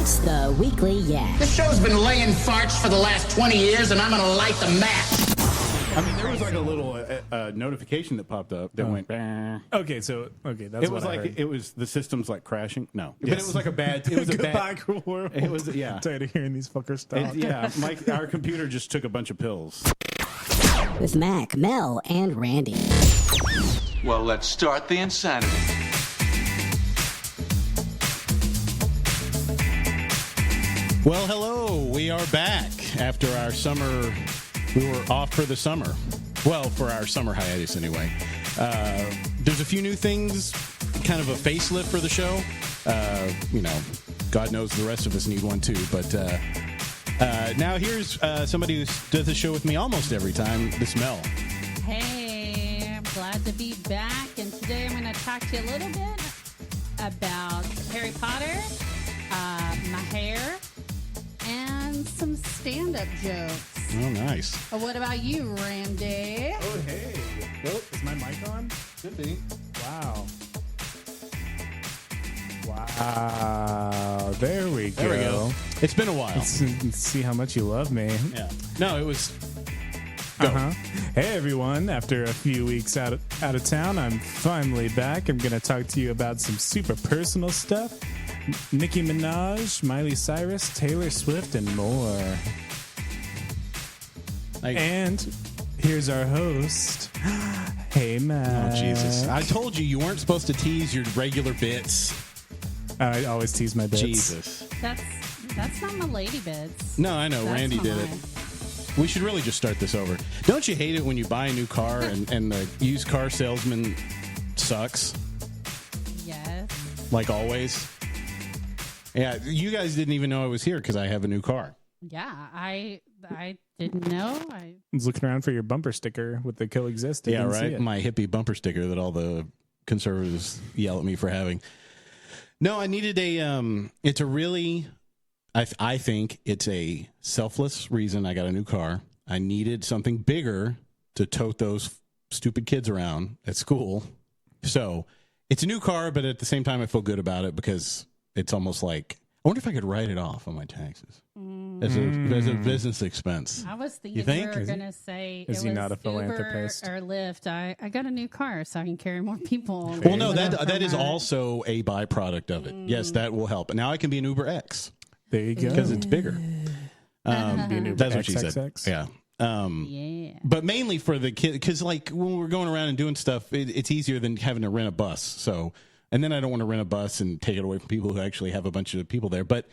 It's the Weekly Yak. This show's been laying farts for the last 20 years, and I'm going to light the match. I mean, there was like a little notification that popped up that went. Bah. Okay, that's it was what I like heard. it was the system's like crashing. No, Yes. but it was like a bad. It was a Goodbye, bad. cruel world. It was I'm tired of hearing these fuckers talk. Our computer just took a bunch of pills. With Mac, Mel, and Randy. Well, let's start the insanity. Well, hello. We are back after our summer. We were off for the summer. Well, for our summer hiatus, anyway. There's a few new things, kind of a facelift for the show. God knows the rest of us need one too. But now here's somebody who does the show with me almost every time, this Mel. Hey, I'm glad to be back. And today I'm going to talk to you a little bit about Harry Potter, my hair, and some stand-up jokes. Oh, nice. What about you, Randy? Oh, hey. Oh, is my mic on? Should be. Wow. Wow. There we go. It's been a while. Let's see how much you love me. Yeah. No, it was. Go. Hey, everyone. After a few weeks out of town, I'm finally back. I'm going to talk to you about some super personal stuff. Nicki Minaj, Miley Cyrus, Taylor Swift, and more. And here's our host. Hey, Matt. Oh, Jesus. I told you weren't supposed to tease your regular bits. I always tease my bits. Jesus. That's not my lady bits. No, I know. That's Randy did mine. it. We should really just start this over. Don't you hate it when you buy a new car and the used car salesman sucks? Yes. Like always? Yeah, you guys didn't even know I was here because I have a new car. Yeah, I didn't know. I was looking around for your bumper sticker with the coexist. Yeah, right? My hippie bumper sticker that all the conservatives yell at me for having. No, I needed it's a really, I think it's a selfless reason I got a new car. I needed something bigger to tote those stupid kids around at school. So it's a new car, but at the same time, I feel good about it because it's almost like, I wonder if I could write it off on my taxes as a business expense. I was thinking you think? were going to say is it he was not a philanthropist? Uber or Lyft. I got a new car so I can carry more people. Well, no, that is also a byproduct of it. Yes, that will help. Now I can be an Uber X. There you go. Because it's bigger. That's what she said. XXX. Yeah. Yeah. But mainly for the kid, because like when we're going around and doing stuff, it's easier than having to rent a bus. So, and then I don't want to rent a bus and take it away from people who actually have a bunch of people there. But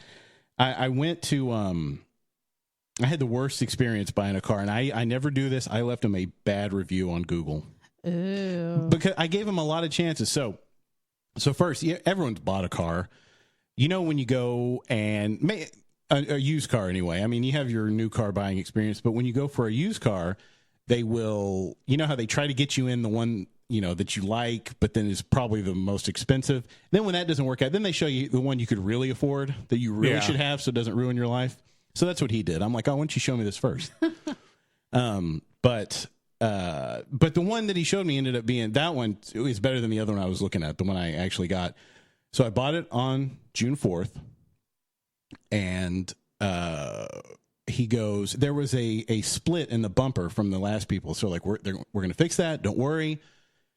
I went to, I had the worst experience buying a car, and I never do this. I left them a bad review on Google. Ooh. Because I gave them a lot of chances. So first, yeah, everyone's bought a car. You know, when you go and a used car anyway. I mean, you have your new car buying experience, but when you go for a used car, they will, you know how they try to get you in the one, you know, that you like, but then is probably the most expensive. Then when that doesn't work out, then they show you the one you could really afford that you really should have so it doesn't ruin your life. So that's what he did. I'm like, oh, why don't you show me this first? But the one that he showed me ended up being, that one is better than the other one I was looking at, the one I actually got. So I bought it on June 4th. And he goes, there was a split in the bumper from the last people. So like, we're going to fix that. Don't worry.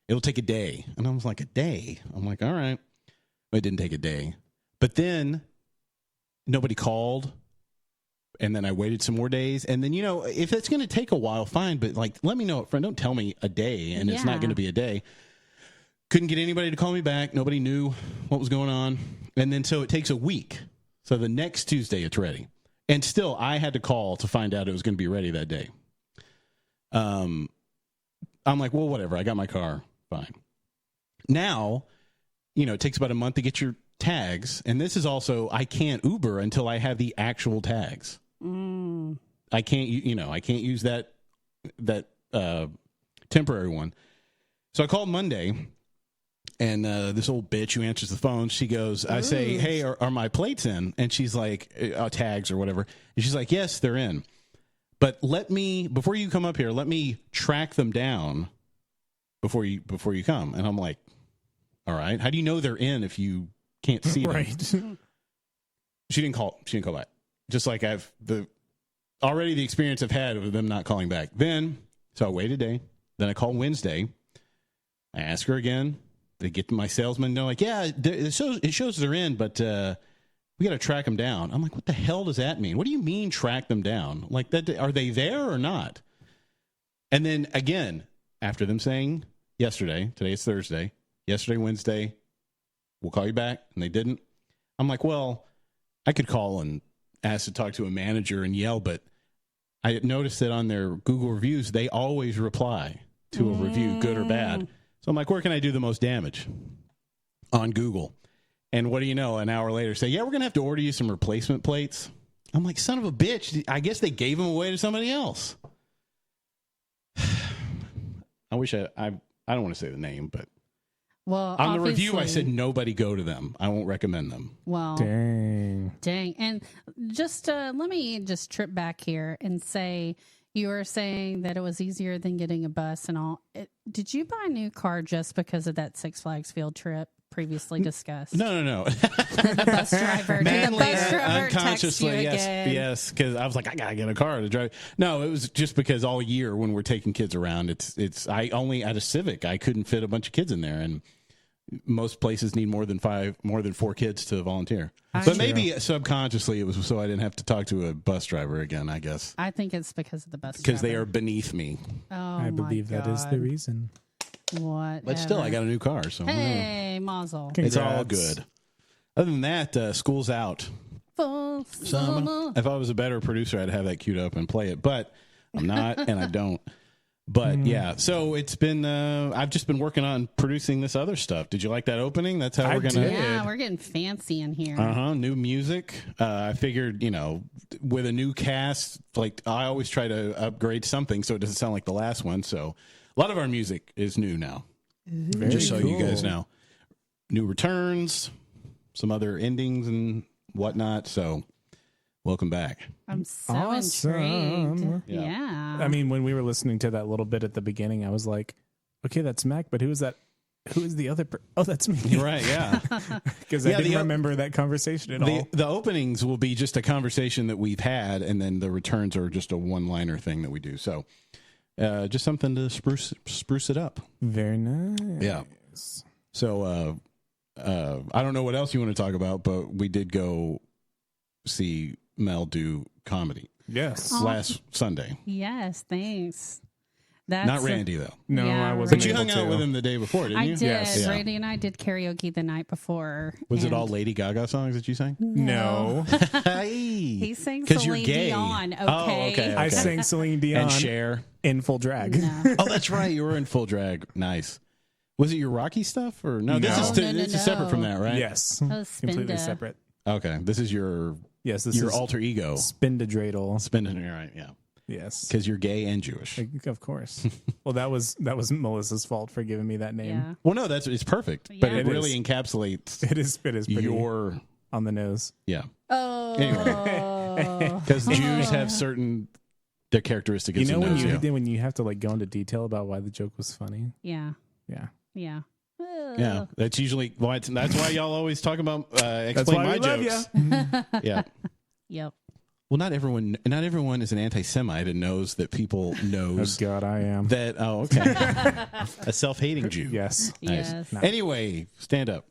It'll take a day. And I was like, a day? I'm like, all right. It didn't take a day. But then nobody called. And then I waited some more days. And then, you know, if it's going to take a while, fine. But like, let me know up front. Don't tell me a day and it's not going to be a day. Couldn't get anybody to call me back. Nobody knew what was going on. And then so it takes a week. So the next Tuesday, it's ready. And still, I had to call to find out it was going to be ready that day. I'm like, well, whatever. I got my car. Fine. Now, you know, it takes about a month to get your tags. And this is also, I can't Uber until I have the actual tags. I can't, you know, I can't use that temporary one. So I called Monday. And this old bitch who answers the phone, she goes, I say, hey, are my plates in? And she's like, tags or whatever. And she's like, yes, they're in. But before you come up here, let me track them down before you come. And I'm like, all right. How do you know they're in if you can't see them? Right. She didn't call back. Just like the experience I've had with them not calling back. Then, so I wait a day. Then I call Wednesday. I ask her again. They get my salesman. They're like, yeah, it shows they're in, but we got to track them down. I'm like, what the hell does that mean? What do you mean track them down? Like, that? Are they there or not? And then again, after them saying yesterday, today is Thursday, yesterday, Wednesday, we'll call you back, and they didn't. I'm like, well, I could call and ask to talk to a manager and yell, but I noticed that on their Google reviews, they always reply to a review, good or bad. So I'm like, where can I do the most damage? On Google. And what do you know? An hour later, say, yeah, we're going to have to order you some replacement plates. I'm like, son of a bitch. I guess they gave them away to somebody else. I wish I don't want to say the name, but Well, on the review, I said nobody go to them. I won't recommend them. Well, Dang. And just let me just trip back here and say you were saying that it was easier than getting a bus and all. Did you buy a new car just because of that Six Flags field trip previously discussed? No. The bus driver. Did the bus driver text you again? Yes, because I was like, I gotta get a car to drive. No, it was just because all year when we're taking kids around, I only at a Civic I couldn't fit a bunch of kids in there, and most places need more than 4 kids to volunteer. But maybe subconsciously it was so I didn't have to talk to a bus driver again, I guess. I think it's because of the bus driver. Because they are beneath me. Oh, I believe that is the reason. What? But still, I got a new car, so Hey, mazel. it's all Congrats. good. Other than that, school's out. Full Summer. summer. If I was a better producer, I'd have that queued up and play it, but I'm not, and I don't. But yeah, so it's been. I've just been working on producing this other stuff. Did you like that opening? That's how we're gonna. did. Yeah, we're getting fancy in here. New music. I figured, with a new cast, like I always try to upgrade something so it doesn't sound like the last one. So a lot of our music is new now. Very Just so you cool. guys know, new returns, some other endings and whatnot. So welcome back. I'm so Awesome. intrigued. Yeah. Yeah. I mean, when we were listening to that little bit at the beginning, I was like, okay, that's Mac, but who is that? Who is the other? Oh, that's me. You're right. Yeah. Because I didn't the- remember that conversation at all. The openings will be just a conversation that we've had, and then the returns are just a one-liner thing that we do. So, just something to spruce it up. Very nice. Yeah. So, I don't know what else you want to talk about, but we did go see Mel do comedy Yes. last Sunday. Yes, thanks. That's Not Randy though, No, Yeah, I wasn't. but you able hung out to. with him the day before, didn't I you? did. Yes. Yeah. Randy and I did karaoke the night before. Was it and all Lady Gaga songs that you sang? No. He sang 'Cause you're Celine gay. Dion. Okay. Oh, okay. I sang Celine Dion And Cher. in full drag. No. Oh, that's right. You were in full drag. Nice. Was it your Rocky stuff or no? This No. is No, this is separate from that, right? Yes. That was Completely Spinda. separate. Okay. This is your Yes, this your is alter ego. Spindadradle. Spinning it right. Yeah. Yes. Because you're gay and Jewish. Of course. Well, that was Melissa's fault for giving me that name. Yeah. Well, no, it's perfect, but Yeah. it It really is. encapsulates It is pretty your on the nose. yeah. Oh. Anyway. Because Jews have certain their characteristics. You know in those, when you have to like go into detail about why the joke was funny. Yeah. Yeah. Yeah. yeah, that's usually why. That's why y'all always talk about That's explain why my we love jokes. ya. Yeah. Yep. Well, not everyone is an anti-Semite and knows that people Oh knows God, I am. that. Oh, okay. A self-hating Jew. Yes. Nice. Yes. Anyway, stand up.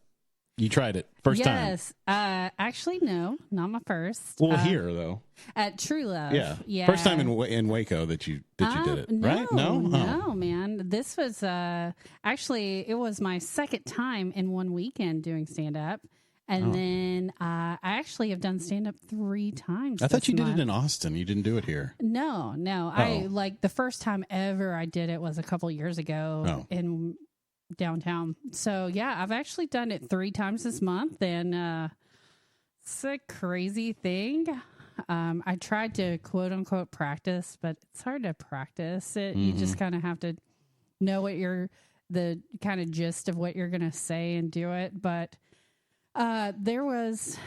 You tried it first time. Yes. Actually, no, not my first. Well, here though. At True Love. Yeah. Yeah. First time in Waco that you did it, no, right? No. No, man. This was actually it was my second time in one weekend doing stand up. And then I actually have done stand up 3 times. I thought this you did month. it in Austin. You didn't do it here. No. I like the first time ever I did it was a couple years ago in downtown. So yeah, I've actually done it 3 times this month, and it's a crazy thing. I tried to quote unquote practice, but it's hard to practice it. You just kind of have to know what the kind of gist of what you're gonna say and do it. But there was,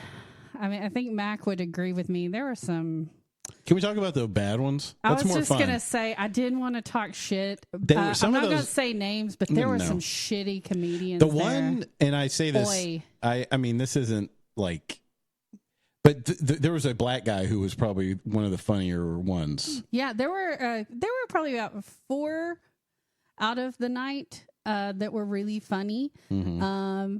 I think Mac would agree with me. There were some. Can we talk about the bad ones? I That's was more just fun. gonna say I didn't want to talk shit. There were some I'm of not gonna those- say names, but there were No. some shitty comedians. The there. one, and I say this, Boy. I mean, this isn't like, But there was a black guy who was probably one of the funnier ones. Yeah, there were probably about 4 out of the night that were really funny. Mm-hmm.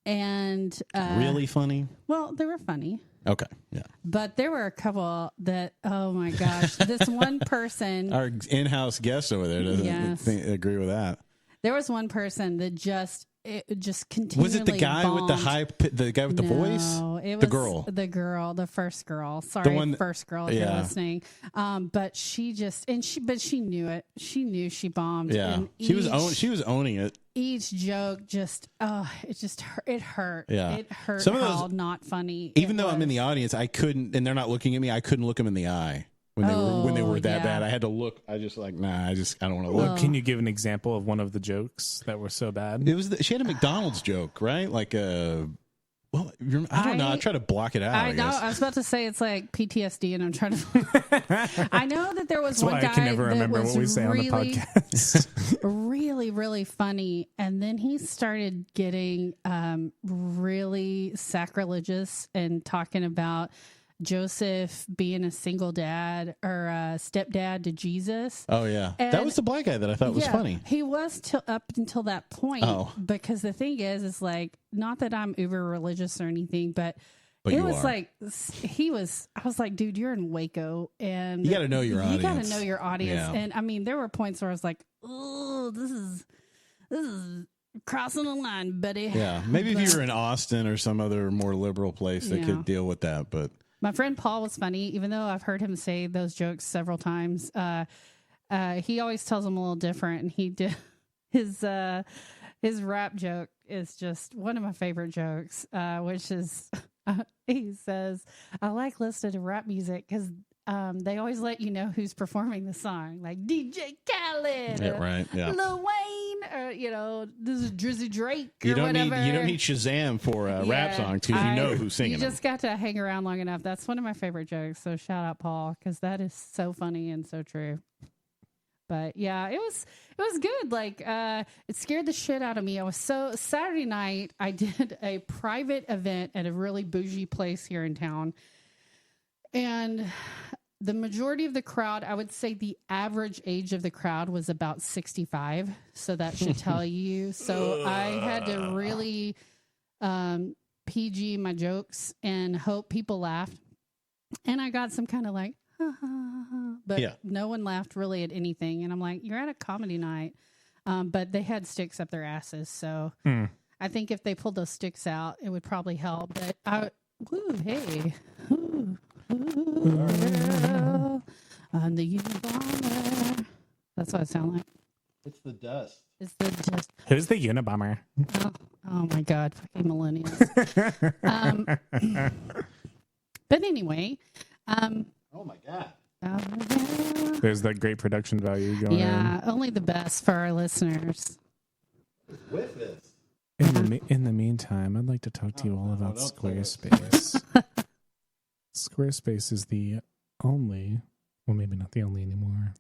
And Really funny? well, they were funny. Okay, yeah. But there were a couple that, oh my gosh, this one person. Our in-house guest over there doesn't Yes. agree with that. There was one person that just continually Was it the guy with the bombed. the guy with the voice? No, it was The girl. the first girl. Sorry, first girl, if you're yeah. listening. But she knew it. She knew she bombed. Yeah, And she was owning it. Each joke it hurt. Yeah. It hurt. Some of how those- not funny. Even it though I'm in was. the audience, I couldn't, and they're not looking at me. I couldn't look them in the eye when they were that yeah. bad. I had to look. I just like, nah. I don't want to look. Can you give an example of one of the jokes that were so bad? It was she had a McDonald's joke, right? Like well, I don't know. I try to block it out. I know. guess. I was about to say it's like PTSD, and I'm trying to. I know that there was That's one why guy I can never that remember was what we say really, on the podcast. really, really funny, and then he started getting really sacrilegious and talking about Joseph being a single dad or a stepdad to Jesus. Oh yeah, that And- was the black guy that I thought was funny. He was up until that point. Oh. Because the thing is like, not that I'm uber religious or anything, but But it you was are. like, I was like, dude, you're in Waco, and You gotta know your You got audience. to know your audience. Yeah. And I mean, there were points where I was like, oh, this is crossing the line, buddy. Yeah, maybe if you were in Austin or some other more liberal place, they Yeah. could deal with that. But My friend Paul was funny, even though I've heard him say those jokes several times. He always tells them a little different, and he did his rap joke is just one of my favorite jokes, which is he says, "I like listening to rap music because they always let you know who's performing the song, like DJ Khaled, yeah, right, yeah. Lil Wayne, or this is Drizzy Drake, or You don't whatever." need Shazam for rap songs because you know who's singing You them. just got to hang around long enough. That's one of my favorite jokes. So shout out Paul, because that is so funny and so true. But yeah, it was good. Like it scared the shit out of me. Saturday night I did a private event at a really bougie place here in town, and the majority of the crowd, I would say the average age of the crowd was about 65. So that should tell you. So I had to really PG my jokes and hope people laughed. And I got some kind of like, ha, ha, ha, but Yeah. no one laughed really at anything. And I'm like, you're at a comedy night. But they had sticks up their asses. So I think if they pulled those sticks out, it would probably help. But hey. Ooh, girl, I'm the Unabomber. That's what I sound like. It's the dust. It's the just. Who's the Unabomber? Oh my God, fucking millennials. But anyway, Oh my god. There's that great production value going yeah, only the best for our listeners. With this. In the meantime, I'd like to talk to you all about don't play it. Squarespace. Squarespace is the only, well, maybe not the only anymore,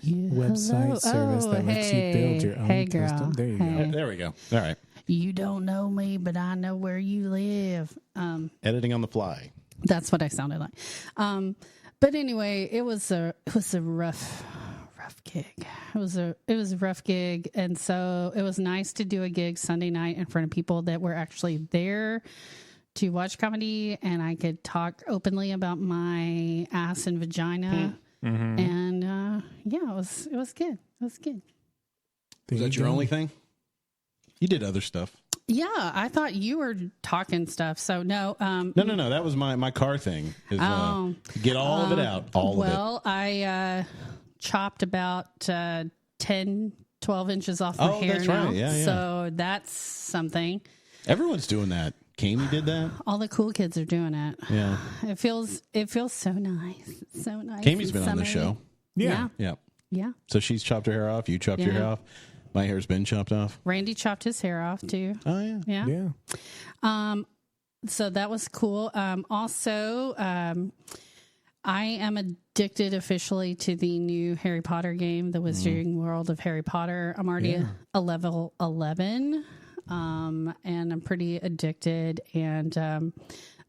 website service that lets you build your own custom. There you go. There we go. All right. You don't know me, but I know where you live. Editing on the fly. That's what I sounded like. But anyway, it was a rough gig. It was a rough gig, and so it was nice to do a gig Sunday night in front of people that were actually there to watch comedy, and I could talk openly about my ass and vagina. And yeah, it was good. It was good. Was that your only thing? You did other stuff. Yeah, I thought you were talking stuff. So no, No. That was my car thing. Is, get all of it out. All of it. well, I chopped about 10, 12 inches off my Oh, hair that's now. right. Yeah, yeah. So that's something. Everyone's doing that. Kami did that. All the cool kids are doing it. Yeah. It feels so nice. It's so nice. Kami's and been on the summery. show. Yeah. Yeah. Yeah. So she's chopped her hair off. You chopped your Yeah. hair off. My hair's been chopped off. Randy chopped his hair off too. Oh yeah. Yeah. Yeah. So that was cool. Also, I am addicted officially to the new Harry Potter game, the Wizarding World of Harry Potter. I'm already a level 11, and I'm pretty addicted. And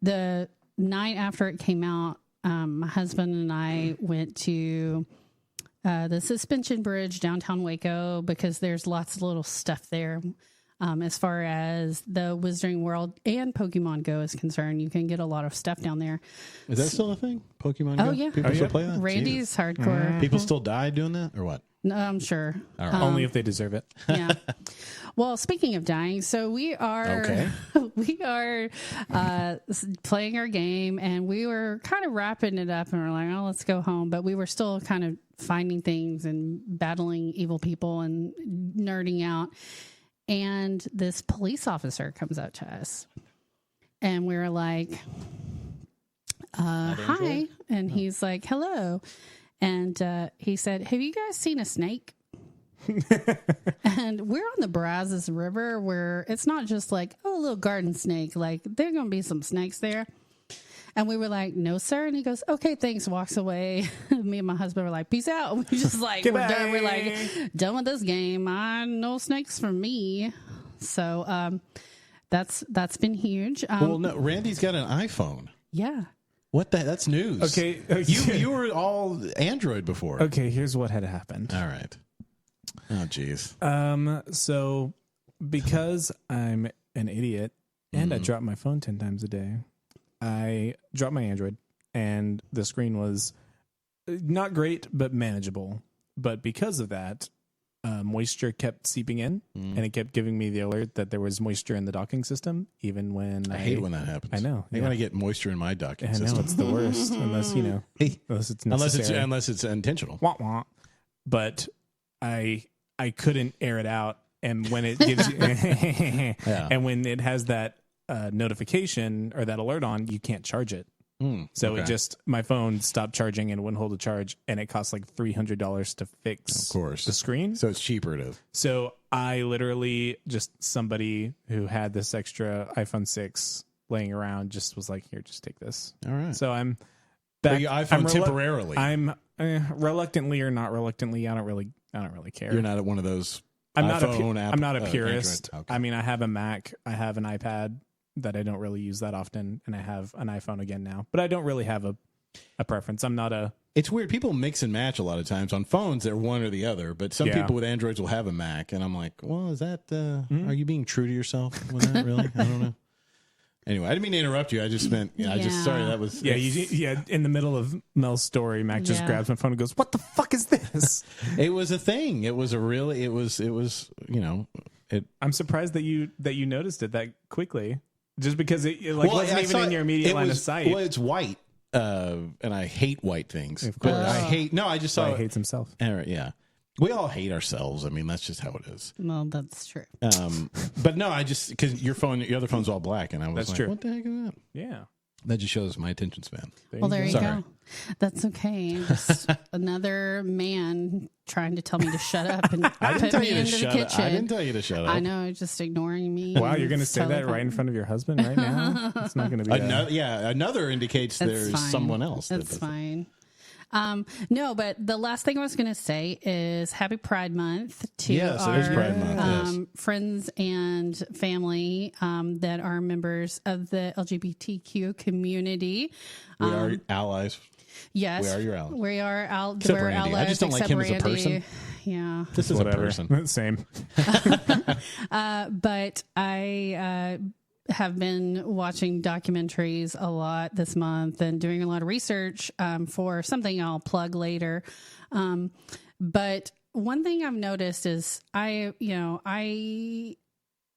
the night after it came out, my husband and I went to the suspension bridge downtown Waco because there's lots of little stuff there. As far as the Wizarding World and Pokemon Go is concerned, you can get a lot of stuff down there. Is that still a thing? Pokemon Go? Oh, yeah. People still play that? Randy's Jesus. hardcore. People still die doing that or what? No, I'm sure. All right. Only if they deserve it. Yeah. Well, speaking of dying, so we are playing our game, and we were kind of wrapping it up, and we're like, oh, let's go home. But we were still kind of finding things and battling evil people and nerding out. And this police officer comes up to us, and we were like, hi. And he's like, hello. And he said, have you guys seen a snake? And we're on the Brazos River, where it's not just like, oh, a little garden snake. Like, there are going to be some snakes there. And we were like, no, sir. And he goes, okay, thanks. Walks away. Me and my husband were like, peace out. We just like, we're done. We're like, done with this game. No snakes for me. So that's been huge. Well, no, Randy's got an iPhone. Yeah. What the? That's news. Okay. You were all Android before. Okay, here's what had happened. All right. Oh, geez. So because I'm an idiot and I drop my phone 10 times a day, I dropped my Android, and the screen was not great, but manageable. But because of that, moisture kept seeping in, and it kept giving me the alert that there was moisture in the docking system, even when I hate when that happens. I know. I want to get moisture in my docking system. I know, it's the worst, unless, unless it's necessary. Unless it's intentional. Wah, wah. But I couldn't air it out, and when it gives you, and when it has that notification or that alert on, you can't charge it. So okay. it just, my phone stopped charging and wouldn't hold a charge, and it cost like $300 to fix Of course. the screen. So it's cheaper to. So I literally just, somebody who had this extra iPhone 6 laying around just was like, here, just take this. All right. So I'm back. Your iPhone temporarily. I'm reluctantly or not reluctantly. I don't really care. You're not at one of those. I'm iPhone not a purist. Okay. I mean, I have a Mac, I have an iPad that I don't really use that often, and I have an iPhone again now. But I don't really have a preference. I'm not a... It's weird. People mix and match a lot of times. On phones, they're one or the other. But some people with Androids will have a Mac, and I'm like, well, is that... Are you being true to yourself with that, really? I don't know. Anyway, I didn't mean to interrupt you. I just meant... sorry, that was... Yeah, in the middle of Mel's story, Mac just grabs my phone and goes, what the fuck is this? It was a thing. It was a really... It was, I'm surprised that you noticed it that quickly. Just because it wasn't even in your immediate line of sight. Well, it's white, and I hate white things. Of course. But I just saw he hates himself. Yeah. We all hate ourselves. I mean, that's just how it is. Well, that's true. But no, because your other phone's all black, and I was That's like, true. what the heck is that? Yeah. That just shows my attention span. There you Sorry. go. That's okay. Just another man trying to tell me to shut up and put me into the kitchen. I didn't tell you to shut up. I know, just ignoring me. Wow, you're going to say that right in front of your husband right now? It's not going to be... Another indicates there's fine. someone else. That's fine. No, but the last thing I was going to say is Happy Pride Month to our Pride Month, yes. friends and family that are members of the LGBTQ community. We are allies. Yes, we are your allies. We are Except we're Randy. allies. I just don't like him as a person. Yeah, this is Whatever. a person. Same. But I have been watching documentaries a lot this month and doing a lot of research for something I'll plug later. But one thing I've noticed is I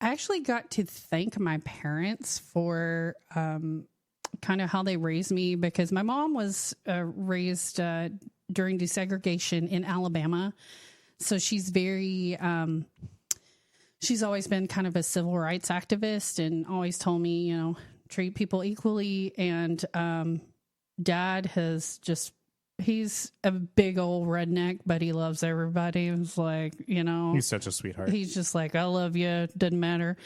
actually got to thank my parents for kind of how they raised me, because my mom was raised during desegregation in Alabama. So she's very... she's always been kind of a civil rights activist and always told me, treat people equally. And Dad he's a big old redneck, but he loves everybody. It's like, he's such a sweetheart. He's just like, I love you. Doesn't matter.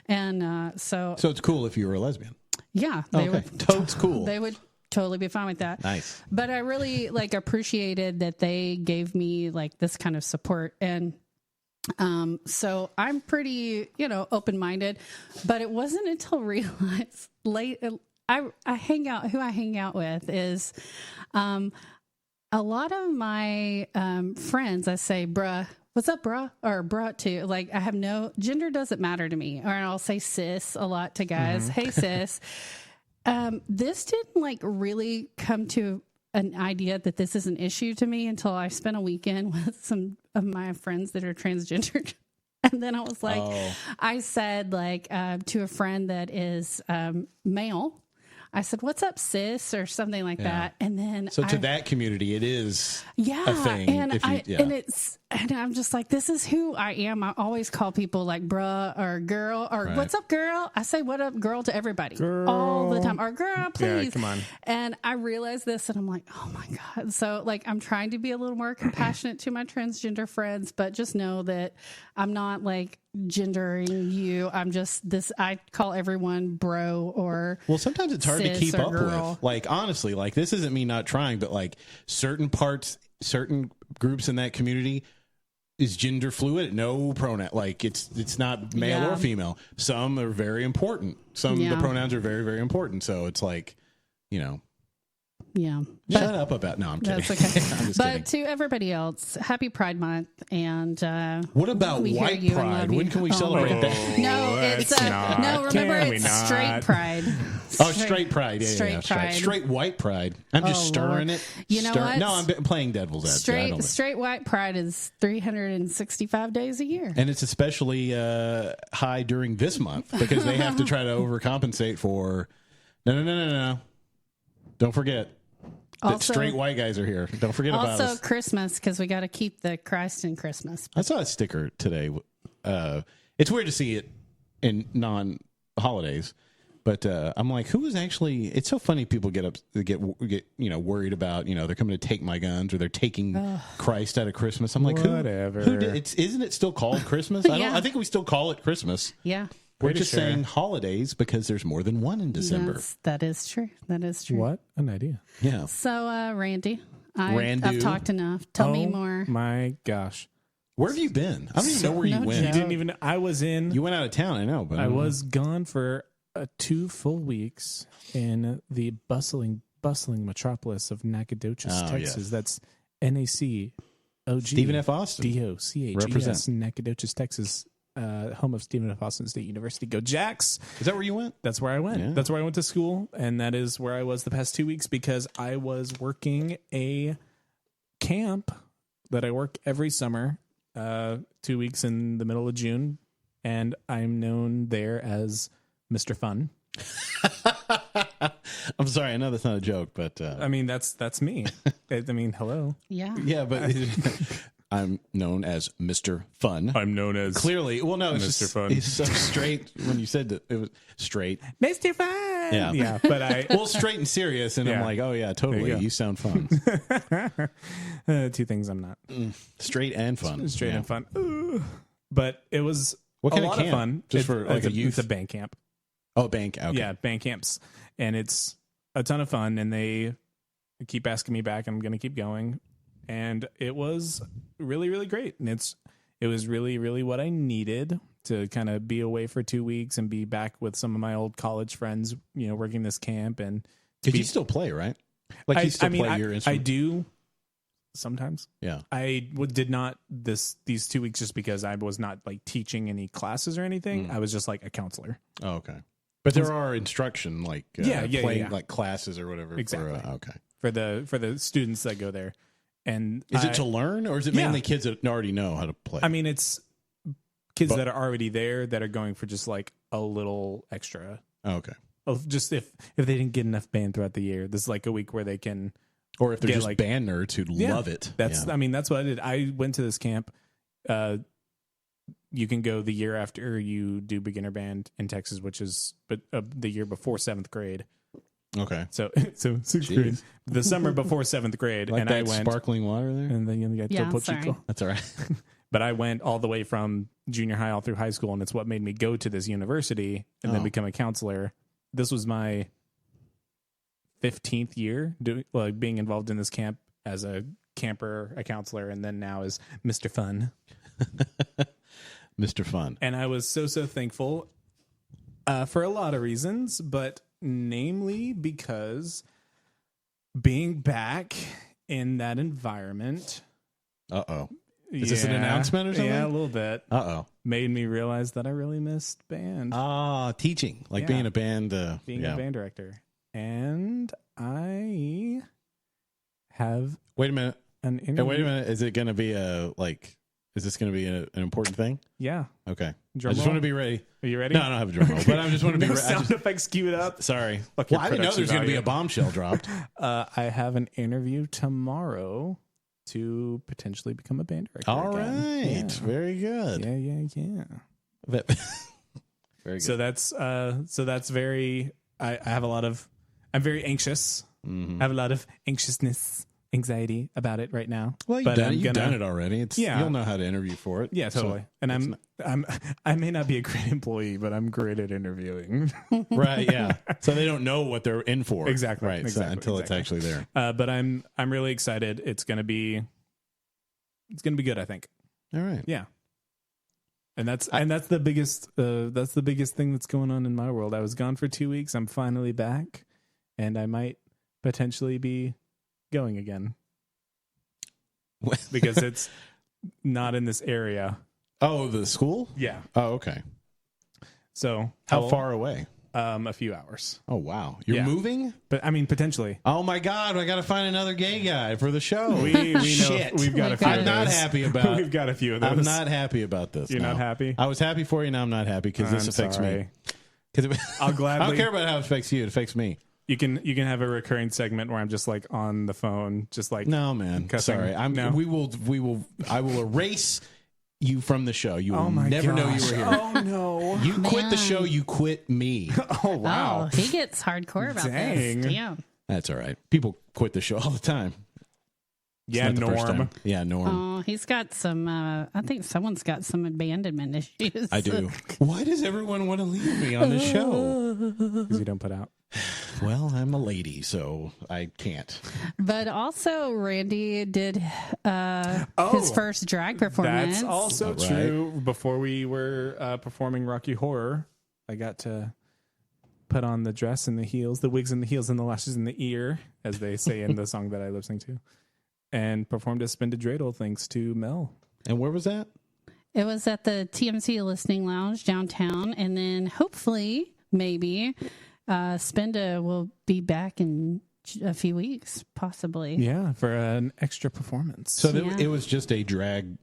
And so it's cool if you were a lesbian. Yeah. Totes cool. They would totally be fine with that. Nice. But I really appreciated that they gave me this kind of support. And so I'm pretty, open-minded, but it wasn't until I hang out. Who I hang out with is a lot of my friends. I say, "Bruh, what's up, bruh?" or "Bruh" too. Like I have no gender doesn't matter to me, or I'll say "sis" a lot to guys. Hey, sis. This didn't like really come to an idea that this is an issue to me until I spent a weekend with some of my friends that are transgendered. And then I was like, I said like to a friend that is male, I said, "What's up, sis?" or something like that. And then so to that community, it is a thing. And and I'm just like, this is who I am. I always call people like bruh or girl or what's up, girl. I say what up, girl to everybody all the time. Or girl, please. Yeah, come on. And I realized this and I'm like, oh my God. So like, I'm trying to be a little more compassionate to my transgender friends, but just know that I'm not like gendering you. I'm just this, I call everyone bro or well, sometimes it's hard to keep up girl. with. Like, honestly, like this isn't me not trying, but like certain groups in that community is gender fluid, no pronoun. Like it's not male or female. Some are very important. The pronouns are very, very important. So it's like, you know. Yeah. Shut up about. No, I'm kidding. That's okay. I'm just but kidding. to everybody else, happy Pride Month. And what about White Pride? When can we celebrate that? No, it's remember it's Straight Pride. Straight Pride. Yeah, Straight Pride. Straight White Pride. I'm just stirring it. You know what? No, I'm playing devil's advocate. Straight White Pride is 365 days a year. And it's especially high during this month because they have to try to overcompensate for. No. Don't forget. That straight white guys are here. Don't forget about us. Also Christmas, because we got to keep the Christ in Christmas. I saw a sticker today. It's weird to see it in non-holidays, but I'm like, who is actually? It's so funny. People get worried about they're coming to take my guns or they're taking Christ out of Christmas. I'm like, whatever. Who did, isn't it still called Christmas? I think we still call it Christmas. Yeah. We're just saying holidays because there's more than one in December. That is true. That is true. What an idea. Yeah. So, Randy, I've talked enough. Tell me more. My gosh. Where have you been? I don't even know where you went. You didn't even. I was in. You went out of town, I know, but I was gone for 2 full weeks in the bustling metropolis of Nacogdoches, Texas. Yes. That's NACOG. Stephen F. Austin. DOCHES. Represent. Nacogdoches, Texas. Home of Stephen F. Austin State University. Go Jacks. Is that where you went? That's where I went. Yeah. That's where I went to school. And that is where I was the past 2 weeks because I was working a camp that I work every summer, 2 weeks in the middle of June. And I'm known there as Mr. Fun. I'm sorry. I know that's not a joke, but I mean, that's me. I mean, hello. Yeah. Yeah, but I'm known as Mr. Fun. I'm known as Clearly. Well, no, it's Mr. just Fun. He's so straight when you said that it was straight. Mr. Fun. Yeah. Yeah. But well, straight and serious, and I'm Yeah. like, oh yeah, totally. You sound fun. 2 things I'm not. Straight and fun. Straight Yeah. and fun. Ooh. But it was What kind a of lot camp? of fun. Just for like a youth? It's a band camp. Oh, bank. Okay. Yeah, band camps. And it's a ton of fun. And they keep asking me back. I'm going to keep going. And it was really, really great. And it was really, really what I needed to kind of be away for 2 weeks and be back with some of my old college friends, working this camp. And Did you still play, right? Like you still play your instrument? I do sometimes. Yeah. I did not these 2 weeks just because I was not like teaching any classes or anything. I was just like a counselor. Oh, okay. But there are instruction like playing like classes or whatever. Exactly. For, For the students that go there. And is it to learn or is it mainly kids that already know how to play? I mean, it's kids that are already there that are going for just like a little extra. Oh, okay. Just if they didn't get enough band throughout the year, this is like a week where they can. Or if they're just like band nerds who love it. I mean, that's what I did. I went to this camp. You can go the year after you do beginner band in Texas, which is the year before 7th grade. Okay. So 6th grade, the summer before 7th grade, like and that I went sparkling water there. and then you got Topo Chico. That's all right. But I went all the way from junior high all through high school, and it's what made me go to this university and then become a counselor. This was my 15th year being involved in this camp as a camper, a counselor, and then now as Mr. Fun. Mr. Fun. And I was so thankful for a lot of reasons, but namely because being back in that environment. Uh-oh. Is this an announcement or something? Yeah, a little bit. Uh-oh. Made me realize that I really missed band. Teaching. Like Yeah. being a band. Being a band director. And I have Wait a minute. an Hey, interview. wait a minute. Is it going to be is this going to be an important thing? Yeah. Okay. Drum I just roll? want to be ready. Are you ready? No, I don't have a drum roll, but I just want to be No ready. sound effects queued up. Sorry. Fuck Well, your I didn't know there was production going to be a value. bombshell dropped. I have an interview tomorrow to potentially become a band director. All again. right. Yeah. Very good. Yeah. Very good. So that's very. I have a lot of. I'm very anxious. Mm-hmm. I have a lot of anxiety about it right now. Well, but you've done it already. Yeah. You'll know how to interview for it. Yeah, totally. So And I may not be a great employee, but I'm great at interviewing. right. Yeah. So they don't know what they're in for. Exactly. Right. Exactly. So, until it's actually there. But I'm really excited. It's gonna be good, I think. All right. Yeah. And that's the biggest thing that's going on in my world. I was gone for 2 weeks. I'm finally back, and I might potentially be going again because it's not in this area. Oh, the school? Yeah. Oh, okay. So How far away? A few hours. Oh, wow. You're Yeah. moving? But I mean, potentially. Oh, my God. I got to find another gay guy for the show. We know Shit. we've got a few. I'm of not those. happy about We've got a few of those. I'm not happy about this. You're no. not happy? I was happy for you. Now I'm not happy because this I'm affects me. sorry. Because I'll I gladly. don't care about how it affects you. It affects me. You can have a recurring segment where I'm just like on the phone, just like No, man. Cussing. Sorry. No. I will erase you from the show. You will Oh my never know you gosh. were here. Oh no. You quit the Man. show. You quit me. Oh wow. Oh, he gets hardcore about Dang. this. Damn. That's all right. People quit the show all the time. It's Yeah, not the first Norm. time. Yeah, Norm. Oh, he's got some. I think someone's got some abandonment issues. I do. Why does everyone want to leave me on this show? Because you don't put out. Well, I'm a lady, so I can't. But also, Randy did Oh, his first drag performance. That's also Right. true. Before we were performing Rocky Horror, I got to put on the dress and the heels, the wigs and the heels and the lashes in the ear, as they say in the song that I lip sync to, and performed a spin to dreidel thanks to Mel. And where was that? It was at the TMC Listening Lounge downtown, and then hopefully, maybe, Spinda will be back in a few weeks, possibly. Yeah, for an extra performance. So Yeah. it was just a drag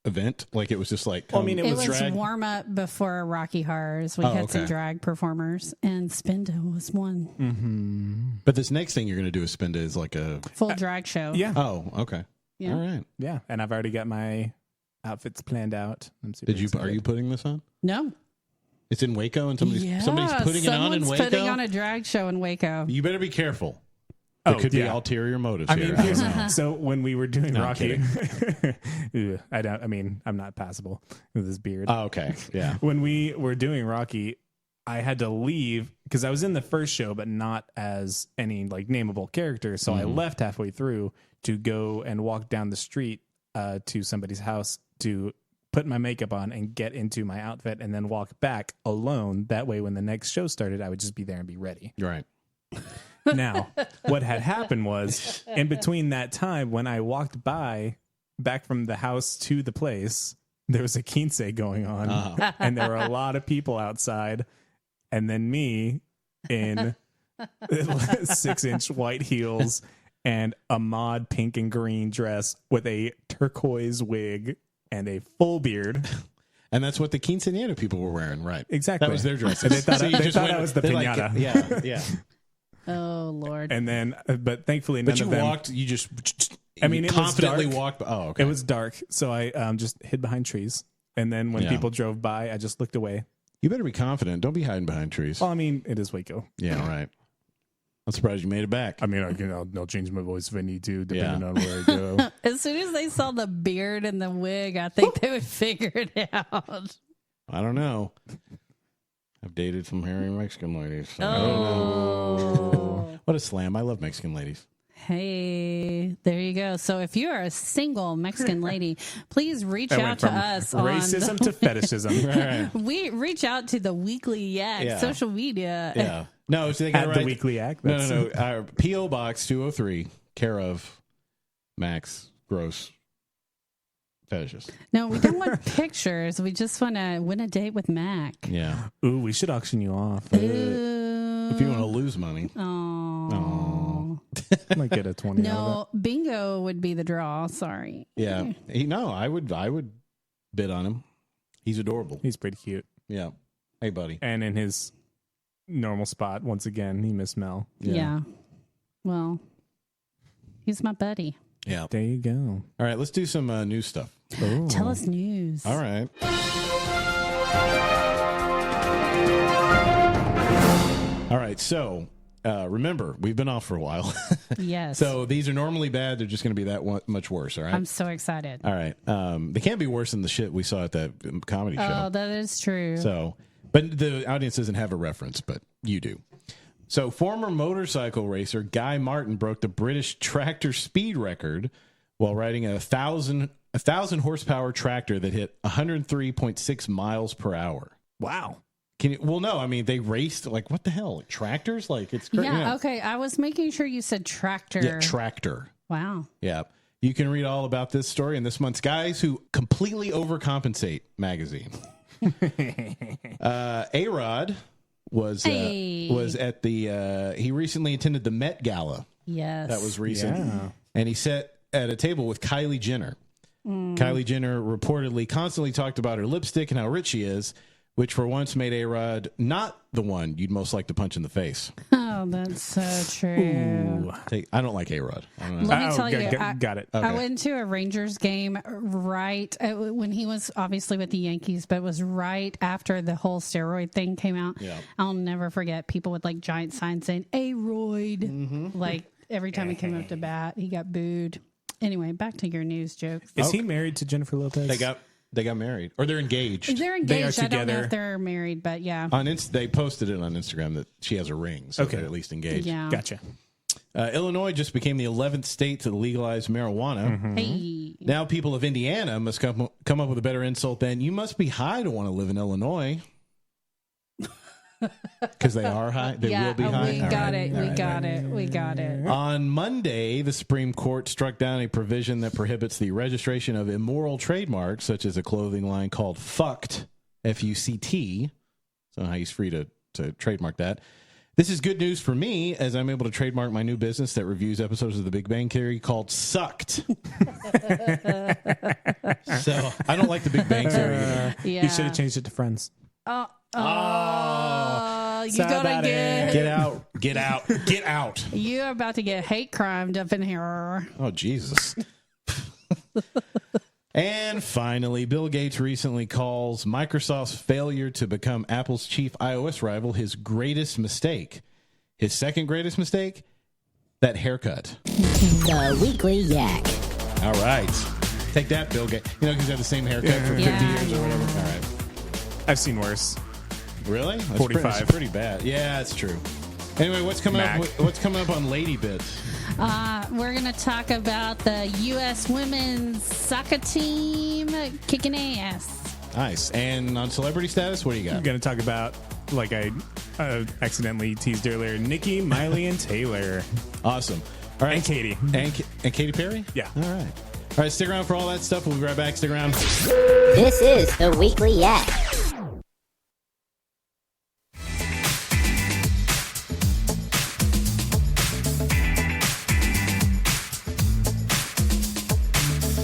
event? Like it was just like... Well, I mean, It was drag? warm up before Rocky Horrors. We Oh, had some okay. drag performers, and Spinda was one. But this next thing you're going to do with Spinda is like a... Full drag show. yeah, Oh, okay. Yeah. All right. yeah, and I've already got my outfits planned out. I'm super Are you excited. putting this on? No. It's in Waco and somebody's Yeah, putting it on in someone's Waco? putting on a drag show in Waco. You better be careful. There Oh, could be yeah. ulterior motives I here. mean, I don't here's, know. so when we were doing No, I'm Rocky, yeah, I'm not passable with this beard. Oh, okay. Yeah. When we were doing Rocky, I had to leave because I was in the first show, but not as any like nameable character. So I left halfway through to go and walk down the street to somebody's house to put my makeup on and get into my outfit and then walk back alone. That way, when the next show started, I would just be there and be ready. You're right. Now, what had happened was in between that time when I walked back from the house to the place, there was a quince going on and there were a lot of people outside. And then me in 6-inch white heels and a mod pink and green dress with a turquoise wig and a full beard. And that's what the quinceañera people were wearing, right? Exactly. That was their dresses. And they thought, you they just thought went- I was the they're like, piñata. yeah. Oh, Lord. And then, but thankfully, none But you of them. walked, you just I mean, it was confidently dark. walked. Oh, okay. It was dark, so I just hid behind trees. And then when Yeah. people drove by, I just looked away. You better be confident. Don't be hiding behind trees. Well, I mean, it is Waco. Yeah, right. I'm surprised you made it back. I mean, I'll change my voice if I need to, depending Yeah. on where I go. As soon as they saw the beard and the wig, I think they would figure it out. I don't know. I've dated some hairy Mexican ladies. So I don't know. Oh. What a slam. I love Mexican ladies. Hey, there you go. So if you are a single Mexican lady, please reach That out went to from us racism to fetishism. Right. We reach out to the Weekly Yak Yeah. social media. Yeah. No, so they got At it the right. Weekly Act. No. Our P.O. Box 203, care of Max Gross Fetishes. No, we don't want pictures. We just want to win a date with Mac. Yeah. Ooh, we should auction you off. Ooh. If you want to lose money. Oh. Might get a 20 out No, bingo would be the draw. Sorry. Yeah. I would bid on him. He's adorable. of it. He's pretty cute. Yeah. Hey, buddy. And in his normal spot, once again, he missed Mel. Yeah. Well, he's my buddy. Yeah. There you go. All right, let's do some news stuff. Tell us news. All right. All right. So remember, we've been off for a while. Yes. So these are normally bad. They're just going to be that much worse. All right. I'm so excited. All right. They can't be worse than the shit we saw at that comedy Oh, show. that is true. So, but the audience doesn't have a reference, but you do. So, former motorcycle racer Guy Martin broke the British tractor speed record while riding a 1,000 horsepower tractor that hit 103.6 miles per hour. Wow. Well, no, I mean, they raced like, what the hell? Like, tractors? Like, it's crazy. yeah, okay. I was making sure you said tractor. Yeah, tractor. Wow. Yeah. You can read all about this story in this month's Guys Who Completely Overcompensate magazine. A-Rod was at the he recently attended the Met Gala. Yes. That was recent. Yeah. And he sat at a table with Kylie Jenner. Kylie Jenner reportedly constantly talked about her lipstick and how rich she is, which for once made A-Rod not the one you'd most like to punch in the face. Oh, that's so true. I don't like A-Rod. I don't know. Let me tell you, got it. I went to a Rangers game right when he was obviously with the Yankees, but it was right after the whole steroid thing came out. Yeah. I'll never forget people with like giant signs saying "A-roid." Mm-hmm. Like every time he came up to bat, he got booed. Anyway, back to your news jokes. Is he married to Jennifer Lopez? They got married, or they're engaged. They're They are engaged. I don't know together. if they're married, but yeah. They posted it on Instagram that she has a ring, so Okay. they're at least engaged. Yeah. Gotcha. Illinois just became the 11th state to legalize marijuana. Hey. Now people of Indiana must come up with a better insult than "you must be high to want to live in Illinois." Because they are high. They will be high. We All got right. it. We got it. We got it. On Monday, the Supreme Court struck down a provision that prohibits the registration of immoral trademarks, such as a clothing line called Fucked, F-U-C-T. So now he's free to trademark that. This is good news for me, as I'm able to trademark my new business that reviews episodes of The Big Bang Theory called Sucked. So I don't like The Big Bang Theory either. Yeah. You should have changed it to Friends. You Sorry gotta about get. Get out. Get out. Get out. You're about to get hate crimed up in here. Oh, Jesus. And finally, Bill Gates recently calls Microsoft's failure to become Apple's chief iOS rival his greatest mistake. His second greatest mistake? That haircut. The Weekly Yak. All right. Take that, Bill Gates. You know, because he had the same haircut for 50 Yeah. years or whatever. All right. I've seen worse. Really? That's 45. That's pretty bad. Yeah, that's true. Anyway, what's coming Mac. up? What's coming up on Lady Bits? We're going to talk about the U.S. women's soccer team kicking ass. Nice. And on celebrity status, what do you I'm got? going to talk about, like I accidentally teased earlier, Nikki, Miley, and Taylor. Awesome. All right. And Katy. And Katy Perry? Yeah. All right. All right, stick around for all that stuff. We'll be right back. Stick around. This is the Weekly Yak.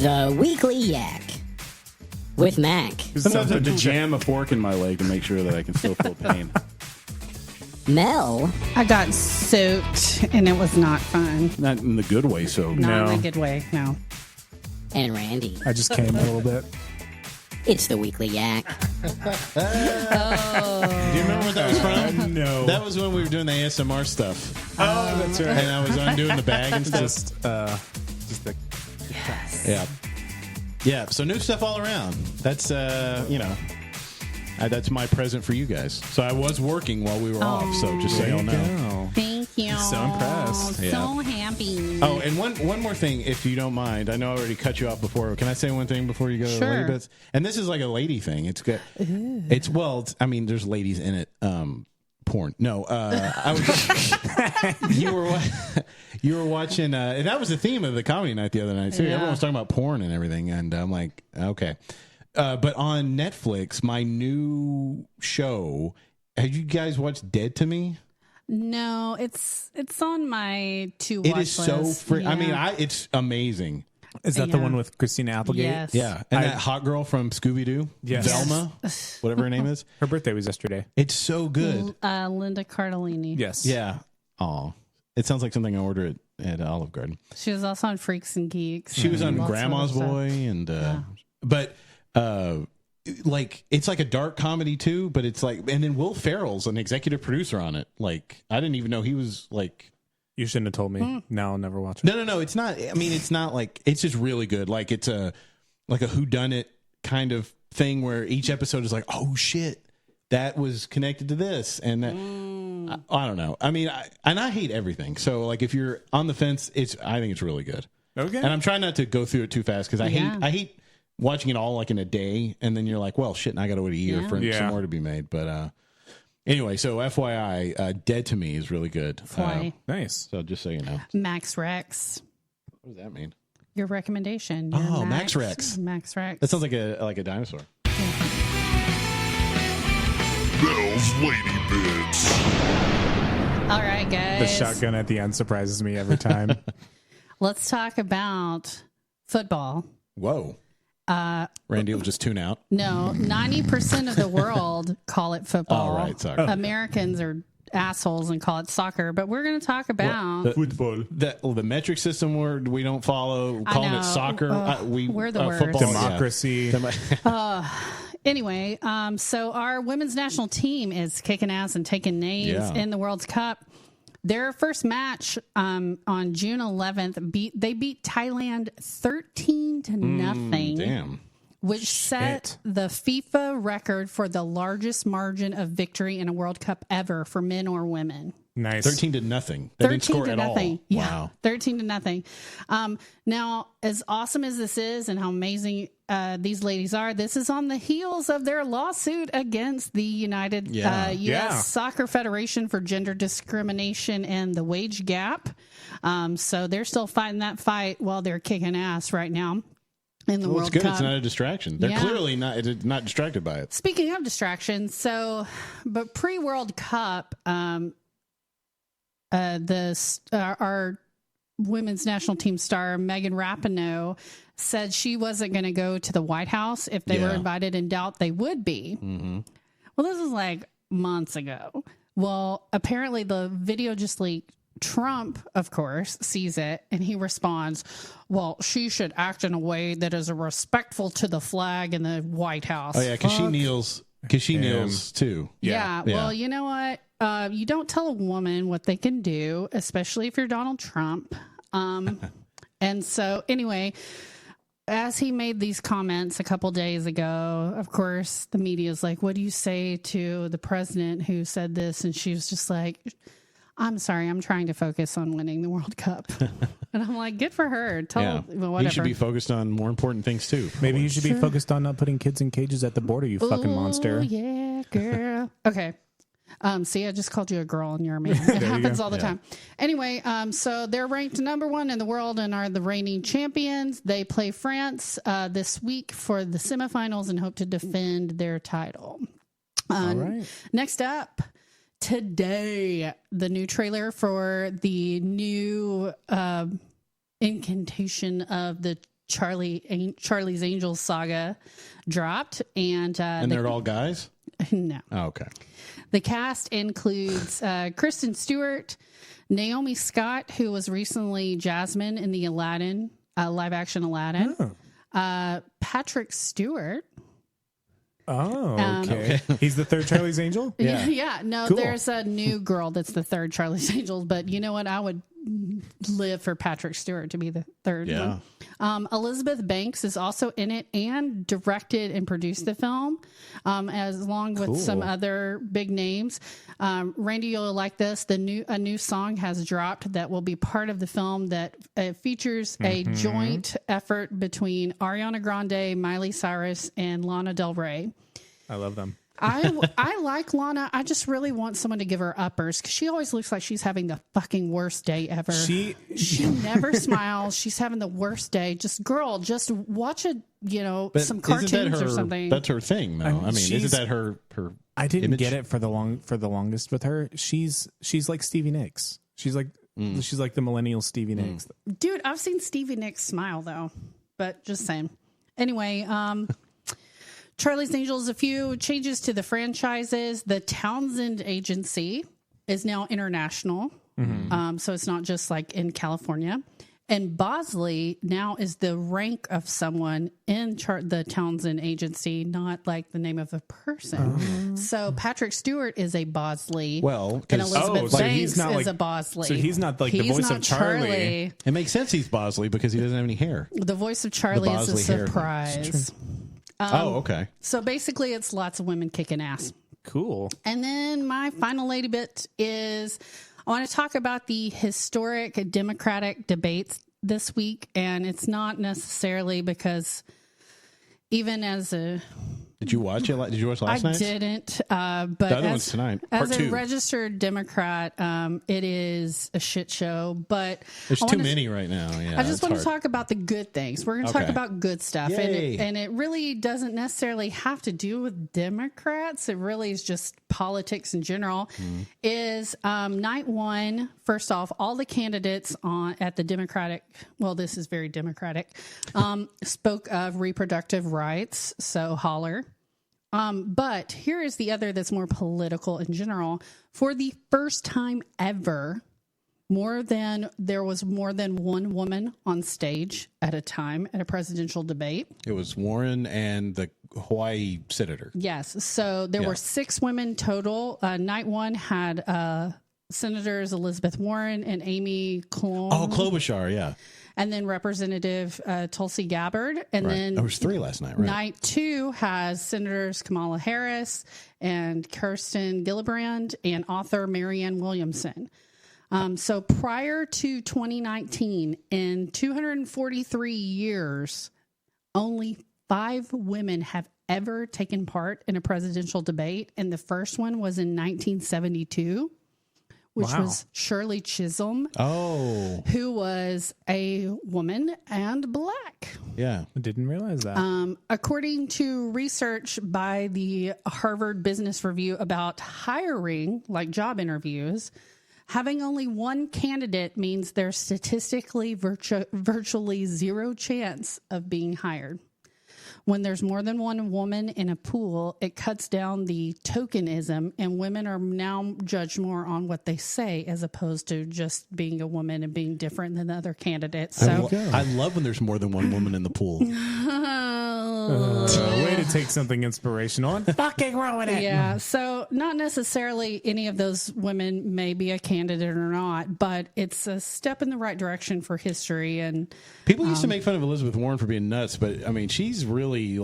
The Weekly Yak with Mac, Sometimes I have to jam a fork in my leg to make sure that I can still feel pain. Mel, I got soaked, and it was not fun. Not in the good way, so. Not No. in a good way, no. and Randy. I just came a little bit. It's the Weekly Yak. Do you remember what that was from? No. That was when we were doing the ASMR stuff. Oh, that's right. And I was undoing the bag and stuff. Just the Yeah. Yeah, so new stuff all around. That's, that's my present for you guys. So I was working while we were off, so just so y'all know. Thank you. So impressed. So happy. Oh, and one more thing, if you don't mind. I know I already cut you off before. Can I say one thing before you go to the Sure. lady bits? And this is like a lady thing. It's good. I mean, there's ladies in it. Porn. No, I was. you were watching. That was the theme of the comedy night the other night too. Yeah. Everyone was talking about porn and everything, and I'm like, okay. But on Netflix, my new show. Have you guys watched Dead to Me? No, it's on my to watch It is so list. free. I Yeah. mean, it's amazing. Is that the Yeah. one with Christina Applegate? Yes. Yeah, and that hot girl from Scooby Doo, Yes. Velma, whatever her name is. Her birthday was yesterday. It's so good. Linda Cardellini. Yes. Yeah. Oh, it sounds like something I ordered at Olive Garden. She was also on Freaks and Geeks. She was on Lots of Grandma's other stuff. Boy, and but like it's like a dark comedy too. But it's like, and then Will Ferrell's an executive producer on it. Like I didn't even know he was like. You shouldn't have told me. Now I'll never watch it. No. It's not. I mean, it's not like it's just really good. Like it's a whodunit kind of thing where each episode is like, oh shit, that was connected to this, and that, I don't know. I mean, I hate everything. So like, if you're on the fence, I think it's really good. Okay. And I'm trying not to go through it too fast because Yeah. I hate watching it all like in a day, and then you're like, well, shit, and I got to wait a year Yeah. for Yeah. some more to be made. But anyway, so FYI, Dead to Me is really good. Boy. Nice. So just so you know, Max Rex. what does that mean? Your recommendation. Your Oh, Max Rex. Max Rex. That sounds like a dinosaur. Bell's Lady Bits. All right, guys. The shotgun at the end surprises me every time. Let's talk about football. Whoa. Randy will just tune out. No, 90% of the world call it football. Oh, right, soccer. Americans are assholes and call it soccer, but we're going to talk about Football. The metric system we don't follow, calling know. it soccer. We're the worst. Football, Democracy. Anyway, so our women's national team is kicking ass and taking names Yeah. in the World Cup. Their first match on June 11th, they beat Thailand 13-0, Damn. which set the FIFA record for the largest margin of victory in a World Cup ever for men or women. Nice. 13-0. They didn't score at all. Yeah, Wow. 13-0. Now, as awesome as this is and how amazing these ladies are, this is on the heels of their lawsuit against the United U.S. Yeah. Soccer Federation for gender discrimination and the wage gap. So they're still fighting that fight while they're kicking ass right now in the Well, World it's good. Cup. It's not a distraction. They're Yeah. clearly not distracted by it. Speaking of distractions, but pre-World Cup, our women's national team star Megan Rapinoe said she wasn't going to go to the White House if they were Yeah. invited, and doubt they would be. Mm-hmm. Well, this was like months ago. Well, apparently the video just leaked. Trump, of course, sees it and he responds, well, she should act in a way that is respectful to the flag in the White House. Oh yeah, because she Fuck. kneels. Because she kneels too. Yeah. Yeah. Well, you know what? You don't tell a woman what they can do, especially if you're Donald Trump. And so, anyway, as he made these comments a couple days ago, of course, the media is like, what do you say to the president who said this? And she was just like, I'm sorry, I'm trying to focus on winning the World Cup. And I'm like, good for her. Yeah. Well, whatever. You should be focused on more important things too. Maybe you should be focused on not putting kids in cages at the border, you fucking monster. Oh, yeah, girl. Okay. See, I just called you a girl and you're a man. It happens all the time. Anyway, so they're ranked number 1 in the world and are the reigning champions. They play France this week for the semifinals and hope to defend their title. All right. Next up, today, the new trailer for the new incantation of the Charlie's Angels saga dropped. And they're all guys? no. Oh, okay. The cast includes Kristen Stewart, Naomi Scott, who was recently Jasmine in the Aladdin, live-action Aladdin, Patrick Stewart. Oh, okay. He's the third Charlie's Angel? Yeah. No, Cool. there's a new girl that's the third Charlie's Angels, but you know what? I would live for Patrick Stewart to be the third Yeah. one. Elizabeth Banks is also in it and directed and produced the film, as along with some other big names. Randy, you'll like this. A new song has dropped that will be part of the film that features a joint effort between Ariana Grande, Miley Cyrus, and Lana Del Rey. I love them. I like Lana. I just really want someone to give her uppers because she always looks like she's having the fucking worst day ever. She never smiles. She's having the worst day. Just watch some cartoons or something. That's her thing, though. I mean, isn't that her? I didn't image? get it for the longest with her. She's like Stevie Nicks. She's like the millennial Stevie Nicks. Dude, I've seen Stevie Nicks smile though, but just saying. Anyway, Charlie's Angels, a few changes to the franchises. The Townsend Agency is now international. So it's not just like in California. And Bosley now is the rank of someone in the Townsend Agency, not like the name of a person. So Patrick Stewart is a Bosley. Well, and Elizabeth so Banks he's not is like a Bosley. So he's not like the voice of Charlie. It makes sense he's Bosley because he doesn't have any hair. The voice of Charlie is a Bosley hair. surprise. Okay. So basically, it's lots of women kicking ass. Cool. And then my final lady bit is I want to talk about the historic Democratic debates this week. And it's not necessarily because even as a... Did you watch it? Did you watch last night? I didn't. But the other one's tonight. As Part a 2. registered Democrat, it is a shit show. But There's too many right now. Yeah, I just want to talk about the good things. We're going to talk Okay. about good stuff. Yay. And it really doesn't necessarily have to do with Democrats. It really is just politics in general. Is night one, first off, all the candidates at the Democratic, well, this is very Democratic, spoke of reproductive rights. So holler. But here is the other that's more political in general. For the first time ever, there was more than one woman on stage at a time at a presidential debate. It was Warren and the Hawaii senator. Yes. So there were 6 women total. Night one had Senators Elizabeth Warren and Amy Klobuchar, yeah. and then Representative Tulsi Gabbard. And then there was 3 last night, right? Night 2 has Senators Kamala Harris and Kirsten Gillibrand and author Marianne Williamson. So prior to 2019, in 243 years, only 5 women have ever taken part in a presidential debate. And the first one was in 1972. Which was Shirley Chisholm, who was a woman and black. Yeah. I didn't realize that. According to research by the Harvard Business Review about hiring, like job interviews, having only one candidate means there's statistically virtually zero chance of being hired. When there's more than one woman in a pool, it cuts down the tokenism, and women are now judged more on what they say as opposed to just being a woman and being different than the other candidates. So I love when there's more than one woman in the pool. Way to take something inspirational and fucking ruin it. Yeah, so not necessarily any of those women may be a candidate or not, but it's a step in the right direction for history. And people used to make fun of Elizabeth Warren for being nuts, but I mean, she's really you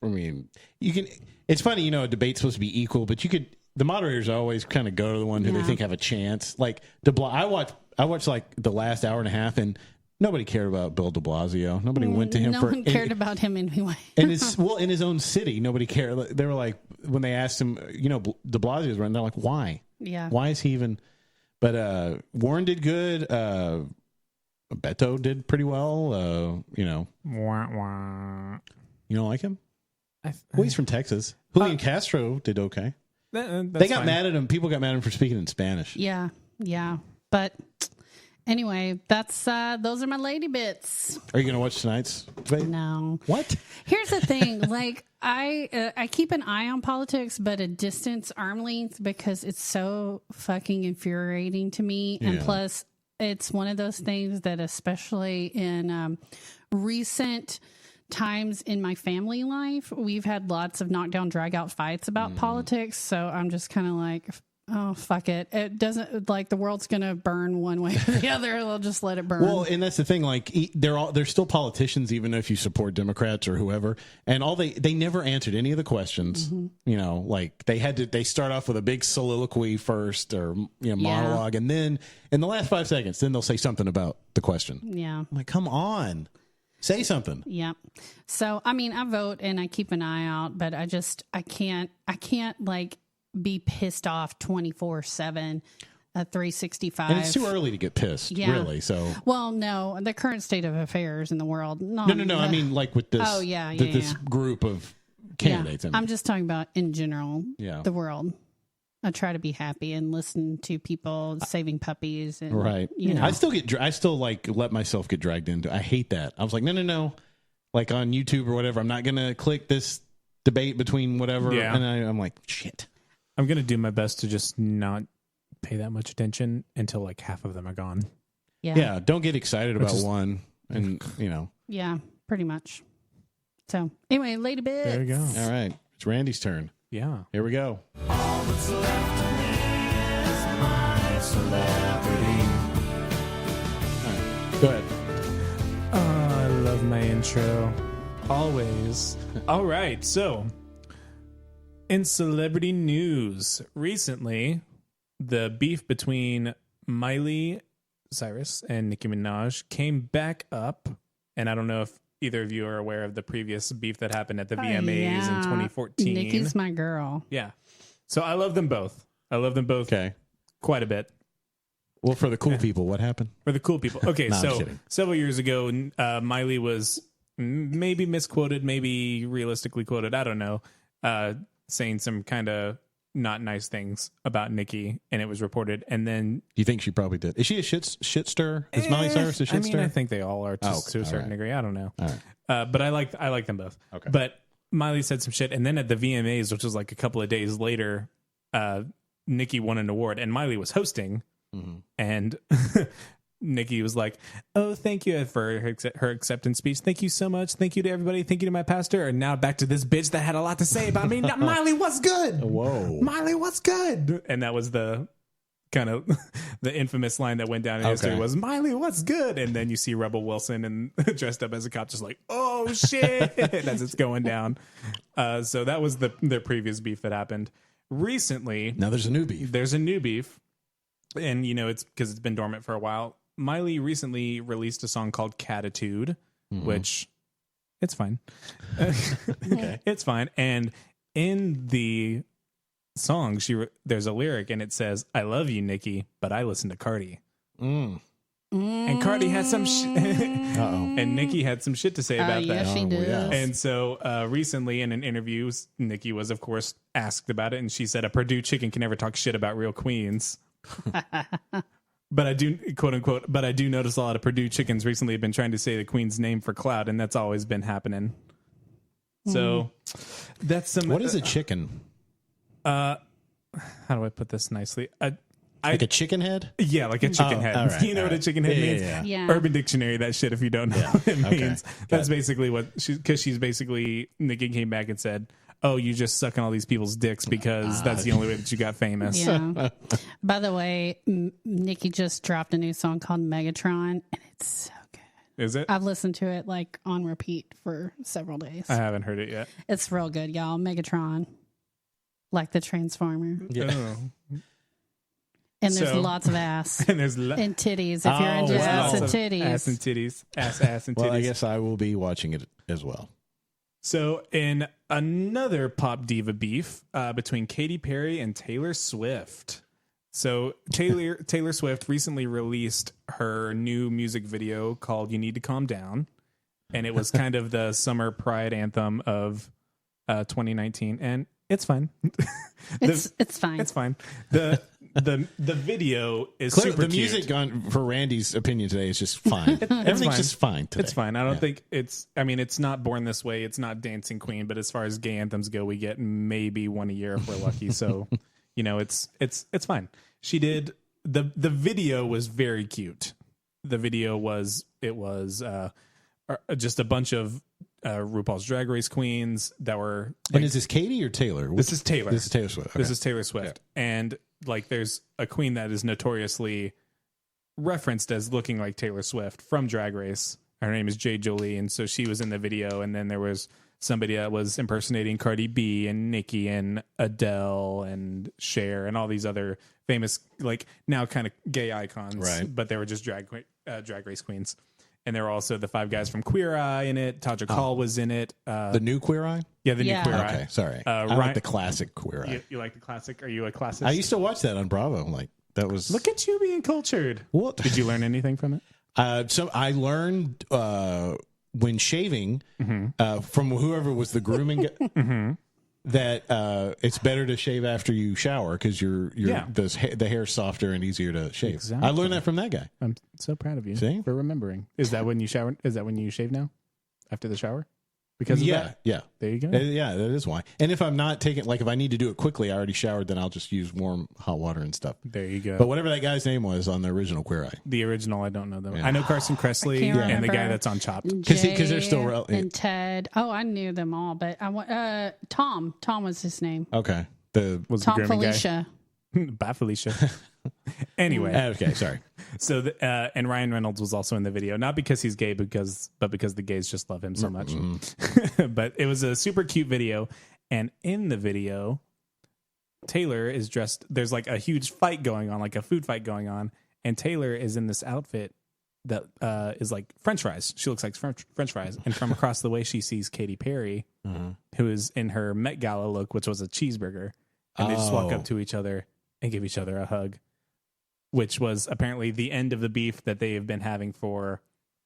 can. It's funny, a debate's supposed to be equal, but the moderators always kind of go to the one who they think have a chance. Like I watched like the last hour and a half, and nobody cared about Bill de Blasio. Nobody went to him. No one cared about him anyway. And in his own city, nobody cared. They were like, when they asked him, de Blasio's running, they're like, why? Yeah. Why is he even? But Warren did good. Beto did pretty well. Wah, wah. You don't like him? Well, he's from Texas. Julian Castro did okay. They got mad at him. People got mad at him for speaking in Spanish. Yeah. But anyway, that's those are my lady bits. Are you going to watch tonight's debate? No. What? Here's the thing. Like I keep an eye on politics, but a distance, arm length, because it's so fucking infuriating to me. And plus, it's one of those things that, especially in recent times in my family life, we've had lots of knockdown, drag out fights about politics. So I'm just kind of like, oh, fuck it. It doesn't, like, the world's going to burn one way or the other. They'll just let it burn. Well, and that's the thing. Like, they're still politicians, even if you support Democrats or whoever. And they never answered any of the questions. Mm-hmm. You know, like they start off with a big soliloquy first, or monologue, and then in the last 5 seconds, then they'll say something about the question. Yeah. I'm like, come on, say something. Yeah. So, I mean, I vote and I keep an eye out, but I can't like be pissed off 24/7, 365. And it's too early to get pissed, really. So, well, no, the current state of affairs in the world. No. I mean, like with this. Oh, yeah, this group of candidates. Yeah. I'm just talking about in general. Yeah. The world. I try to be happy and listen to people saving puppies. And, right. You know. I still like let myself get dragged into. I hate that. I was like, no. Like on YouTube or whatever, I'm not gonna click this debate between whatever. Yeah. And I'm like, shit. I'm going to do my best to just not pay that much attention until like half of them are gone. Yeah. Don't get excited about one. And, Yeah, pretty much. So, anyway, Lady Bits. There you go. All right. It's Randy's turn. Yeah. Here we go. All that's left of me is my celebrity. All right. Go ahead. Oh, I love my intro. Always. All right. So, in celebrity news, recently, the beef between Miley Cyrus and Nicki Minaj came back up. And I don't know if either of you are aware of the previous beef that happened at the VMAs in 2014. Nicki's my girl. Yeah. So I love them both. Okay. Quite a bit. Well, for the cool people, what happened? For the cool people. Okay, No, I'm so kidding. several years ago, Miley was maybe misquoted, maybe realistically quoted, I don't know, saying some kind of not nice things about Nicki, and it was reported. And then, You think she probably did? Is she a shit stir? Is Miley Cyrus a shit stir? I think they all are to a certain right. degree. I don't know. All right. But I like them both. Okay. But Miley said some shit, and then at the VMAs, which was like a couple of days later, Nicki won an award, and Miley was hosting, and Nicki was like, "Oh, thank you for her acceptance speech. Thank you so much. Thank you to everybody. Thank you to my pastor." And now back to this bitch that had a lot to say about me. Now, Miley, what's good? Whoa. Miley, what's good? And that was the kind of the infamous line that went down in history was, "Miley, what's good?" And then you see Rebel Wilson and dressed up as a cop, just like, "Oh shit!" as it's going down. So that was their previous beef that happened. Recently, Now there's a new beef. there's a new beef, and it's because it's been dormant for a while. Miley recently released a song called Catitude, which it's fine. It's fine. And in the song, there's a lyric and it says, "I love you, Nicki, but I listen to Cardi." And Cardi had some and Nicki had some shit to say about that. Yes, she does. And so recently in an interview, Nicki was, of course, asked about it, and she said, "A Purdue chicken can never talk shit about real queens." But I do, quote unquote, but I do notice a lot of Purdue chickens recently have been trying to say the queen's name for clout, and that's always been happening. So that's some. What is a chicken? How do I put this nicely? Like a chicken head? Yeah, like a chicken head. all right, You know what a chicken head means? Yeah. Urban Dictionary, that shit, if you don't know what it means. That's basically what she's basically, Nicki came back and said, "Oh, you just sucking all these people's dicks because that's the only way that you got famous." Yeah. By the way, Nicki just dropped a new song called Megatron, and it's so good. Is it? I've listened to it like on repeat for several days. I haven't heard it yet. It's real good, y'all. Megatron, like the Transformer, Oh. and there's So- lots of ass And there's and titties. If you're into wow. ass and Lots of titties, ass and titties. Ass and titties. Well, I guess I will be watching it as well. So, in another pop diva beef between Katy Perry and Taylor Swift. So, Taylor Swift recently released her new music video called "You Need to Calm Down," and it was kind of the summer pride anthem of 2019, and it's fine. it's fine. It's fine. The video is Clearly, super the cute. music for Randy's opinion today is just fine. Everything's fine. just fine today. It's fine. I don't think it's. I mean, it's not Born This Way. It's not Dancing Queen. But as far as gay anthems go, we get maybe one a year if we're lucky. So, it's fine. She did the video was very cute. The video was just a bunch of RuPaul's Drag Race queens that were. And is this Katie or Taylor? This is Taylor. This is Taylor Swift. Okay. This is Taylor Swift, and like there's a queen that is notoriously referenced as looking like Taylor Swift from Drag Race. Her name is Jay Jolie, and so she was in the video. And then there was somebody that was impersonating Cardi B and Nicki and Adele and Cher and all these other famous, like now kind of gay icons, Right. but they were just drag race queens. And there were also the 5 guys from Queer Eye in it. Taja Call was in it. The new Queer Eye? Yeah, the new Queer Eye. Okay, sorry. I Ryan- like the classic Queer Eye. You like the classic? Are you a classic? I used to watch that on Bravo. Like that was. Look at you being cultured. What? Did you learn anything from it? So I learned when shaving from whoever was the grooming that it's better to shave after you shower because the hair's softer and easier to shave. Exactly. I learned that from that guy. I'm so proud of you See? for remembering. Is that when you shower? Is that when you shave now? After the shower? Because of that? Yeah. There you go. Yeah, that is why. And if I'm not taking, like if I need to do it quickly, I already showered, then I'll just use warm hot water and stuff. There you go. But whatever that guy's name was on the original Queer Eye. The original, I don't know them. Yeah. I know Carson Kressley can't and the guy remember. that's on Chopped. Because they're still and Ted. Oh, I knew them all, but I want Tom. Tom was his name. Okay. Was Tom the grooming Felicia. guy. Bye, Felicia. Anyway. Okay, sorry. So, and Ryan Reynolds was also in the video, not because he's gay, but because the gays just love him so much. But it was a super cute video, and in the video, Taylor is dressed. There's like a huge fight going on, like a food fight going on, and Taylor is in this outfit that is like French fries. She looks like French fries, and from across the way, she sees Katy Perry, who is in her Met Gala look, which was a cheeseburger, and they just walk up to each other and give each other a hug. Which was apparently the end of the beef that they have been having for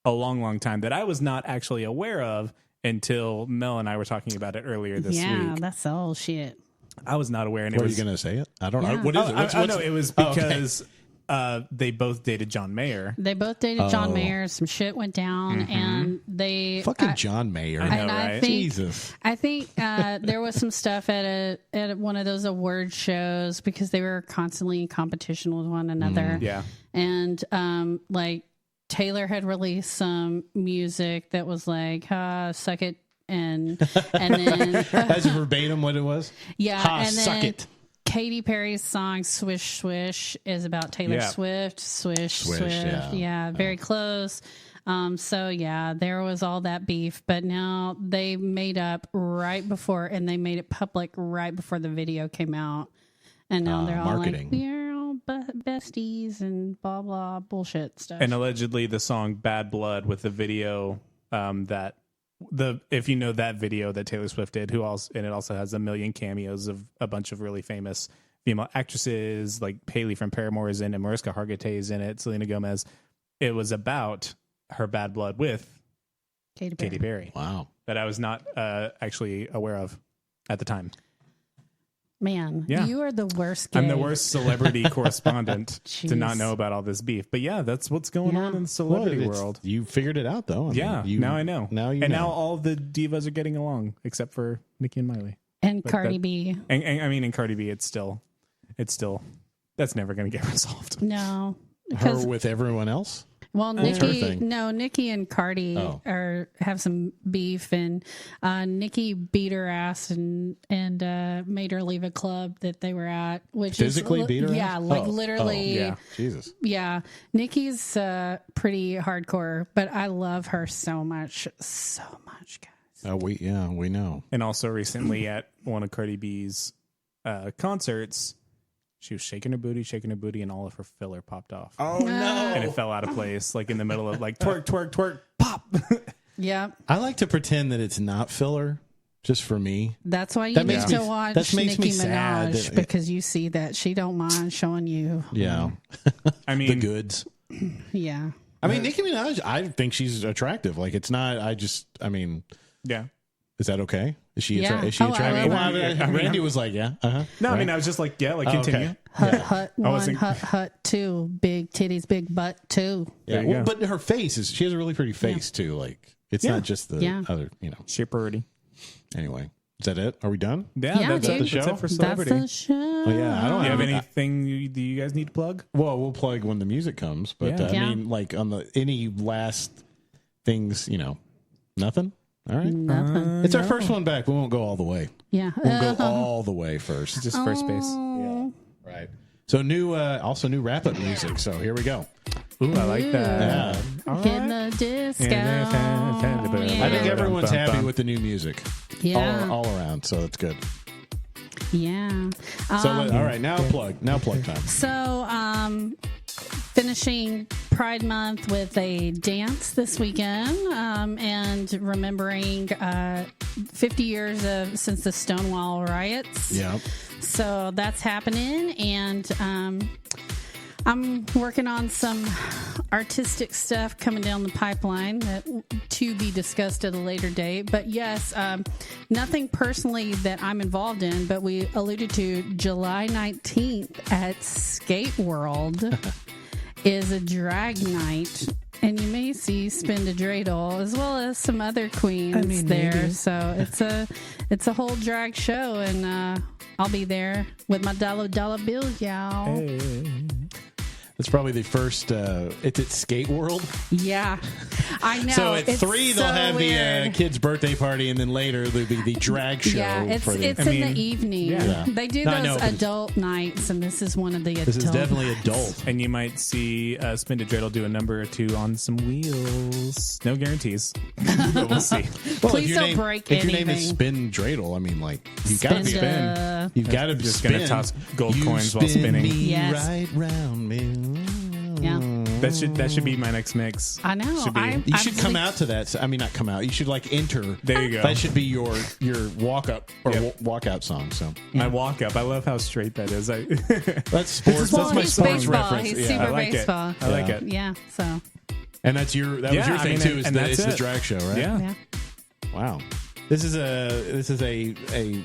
a long, long time that I was not actually aware of until Mel and I were talking about it earlier this week. Yeah, that's all shit. I was not aware. And What, are you going to say it? I don't know. Yeah. What is it? What's, no, it was Oh, okay. because they both dated John Mayer. They both dated John Mayer. Some shit went down, and they Fucking John Mayer. I know, and right? Jesus. I think there was some stuff at one of those award shows because they were constantly in competition with one another. Yeah. And like Taylor had released some music that was like, suck it. And then That's verbatim what it was? yeah, Ha, and then suck it. Katy Perry's song "Swish Swish" is about Taylor Yeah. Swift. Swish, Swish, Swift, yeah. very close. So yeah, there was all that beef, but now they made up right before, and they made it public right before the video came out, and now they're all marketing. like, we're all besties and blah blah bullshit stuff. And allegedly the song Bad Blood with the video if you know that video that Taylor Swift did, and it also has a million cameos of a bunch of really famous female actresses, like Haley from Paramore is in it, Mariska Hargitay is in it, Selena Gomez. It was about her bad blood with Katy Perry. Wow. That I was not actually aware of at the time. Man, Yeah. you are the worst. Gay. I'm the worst celebrity correspondent to not Jeez. know about all this beef. But yeah, that's what's going on in the celebrity world. You figured it out, though. I Yeah, mean, now I know. Now you and know. now all the divas are getting along, except for Nicki and Miley. And But Cardi that- B. And I mean, in Cardi B, it's still, that's never going to get resolved. No, Her because with everyone else? well, That's her Nicki thing. and Cardi have some beef, and Nicki beat her ass and made her leave a club that they were at, which Physically is, beat her yeah, ass? like Oh, literally, yeah. Jesus. yeah. Nicki's pretty hardcore, but I love her so much, guys. We know. And also recently at one of Cardi B's concerts, she was shaking her booty, and all of her filler popped off. Oh, no. And it fell out of place, like in the middle of like twerk, twerk, twerk, pop. Yeah, I like to pretend that it's not filler, just for me. that's why you That need makes to me- watch that makes me Nicki sad Minaj that- because you see that she don't mind showing you. Yeah. I The mean, goods. Yeah. I mean, Nicki Minaj, I think she's attractive. Like, it's not, yeah. is that okay? Is she, Yeah. is she Oh, I attractive? love Well, her. Randy was like, yeah. Uh-huh. No, I Right. mean, I was just like, yeah, like Oh, continue. okay. Hut one, wasn't- hut two, big titties, big butt two. Yeah, There you well, go. but her face she has a really pretty face too. Like, it's Yeah. not just the Yeah. other, Shipperity. Anyway, is that it? Are we done? Yeah, Yeah, that's, dude. that's it for celebrity. That's the show. Oh, yeah. I don't Do you have have anything do you guys need to plug? Well, we'll plug when the music comes, but Yeah. I Yeah. mean, like on any last things, nothing. All right. Nothing. It's our first one back. We won't go all the way. Yeah. We'll go all the way first. Just first base. Yeah. Right. So also new wrap up music. So here we go. Ooh, I like that. Yeah. In the disco. I think everyone's happy with the new music. Yeah. All around. So it's good. Yeah. So all right, now plug time. So, finishing Pride Month with a dance this weekend, and remembering 50 years since the Stonewall riots. Yeah. So that's happening, and I'm working on some artistic stuff coming down the pipeline that to be discussed at a later date. But yes, nothing personally that I'm involved in, but we alluded to July 19th at Skate World is a drag night. And you may see Spin the Dreidel as well as some other queens there. Maybe. So it's a whole drag show, and I'll be there with my dollar bills, y'all. Hey. It's probably the first. It's at Skate World. Yeah, I know. So at 3 they'll have weird. the kid's birthday party, and then later there'll be the drag show. Yeah, it's for the, in the evening. Yeah. They do those adult nights, and this is one of the adult. This is definitely nights. adult. And you might see Spin the Dreidel do a number or two on some wheels. No guarantees, but we'll see. Well, Please don't break if anything. your name is Spin Dreidel, I mean, like you gotta be spin. You've got to Just spin. gonna toss gold You coins while spin spinning. Me Yes. right round me. Yeah. That should be my next mix. I know. Should be. You should come out to that. I mean, not come out. You should like enter. There you go. That should be your walk up or Yep. walk out song. So My walk up. I love how straight that is. that's sports. Well, That's my he's sports baseball. reference. He's Yeah. super I like baseball. it. I like it. Yeah. So. And that was your thing too. Is and that it's that's the it. drag show, right? Yeah. Yeah. Wow. This is a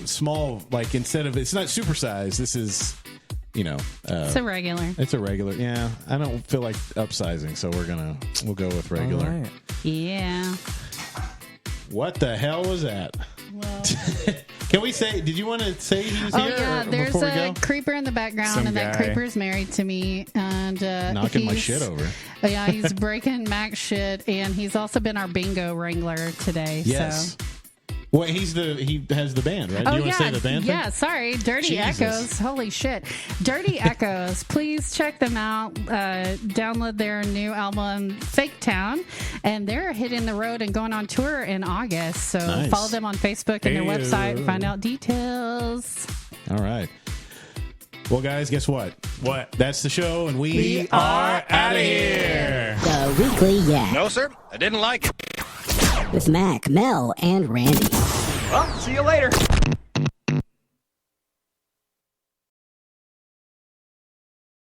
small, like, instead of, it's not supersized. This is, It's a regular. it's a regular. Yeah. I don't feel like upsizing, so we'll go with regular. All right. Yeah. What the hell was that? Well. Can we say, did you want to say he was Oh here yeah, there's before we a go? creeper in the background, Some and that guy. creeper's married to me, and Knocking my he's- shit over. Yeah, he's breaking Mac's shit, and he's also been our bingo wrangler today. Yes. So. Well, he has the band, right? Oh, Do you yeah. want to say the band thing? Yeah, sorry. Dirty Jesus. Echoes. Holy shit. Dirty Echoes. Please check them out. Download their new album, Fake Town. And they're hitting the road and going on tour in August. So Nice. follow them on Facebook and their Hey. website. Find out details. All right. Well, guys, guess what? What? That's the show, and We are out of here. The Weekly Yak No, sir. I didn't like it. with Mac, Mel, and Randy. Well, see you later.